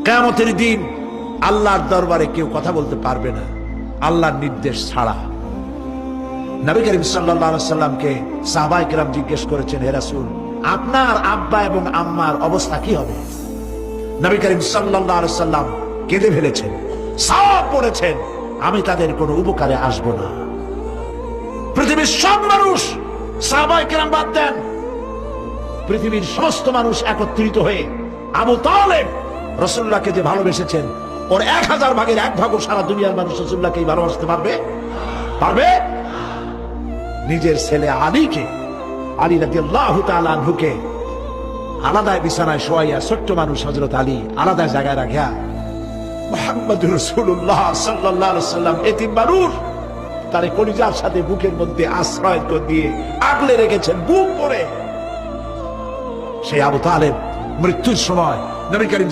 কিয়ামতের দিন আল্লাহর দরবারে কেউ কথা বলতে পারবে না আল্লাহর নির্দেশ ছাড়া। নবী করিম সাল্লাল্লাহু আলাইহি সাল্লামকে সাহাবায়ে কেরাম জিজ্ঞেস করেছেন, হে রাসূল, আপনার আব্বা এবং আম্মার অবস্থা কি হবে? নবী করিম সাল্লাল্লাহু আলাইহি সাল্লাম কেঁদে ফেলেছেন, সাপ পড়েছেন, আমি তাদের কোনো উপকারে আসব না। পৃথিবীর সব মানুষ, সাহাবায়ে কেরাম বাদ দেন, পৃথিবীর সমস্ত মানুষ একত্রিত হয়ে আবু তালেব রাসূলুল্লাহকে যে ভালোবেসেছেন, ওর 1000 ভাগের 1 ভাগও সারা দুনিয়ার মানুষ রাসূলুল্লাহকে ভালোবাসতে পারবে? পারবে? নিজের ছেলে আলীকে, আলী রাদিয়াল্লাহু তাআলা আনহুকে আলাদা বিছানায় শোয়াইয়া, ছোট্ট মানুষ হযরত আলী আলাদা জায়গায় রাখিয়া মুহাম্মদুর রাসূলুল্লাহ সাল্লাল্লাহু আলাইহি সাল্লাম এতিম মানুষ তার কলিজার সাথে বুকের মধ্যে আশ্রয় দিয়ে আগলে রেখেছেন বুক ভরে। সেই আবু তালেব মৃত্যুর সময় নবী করিম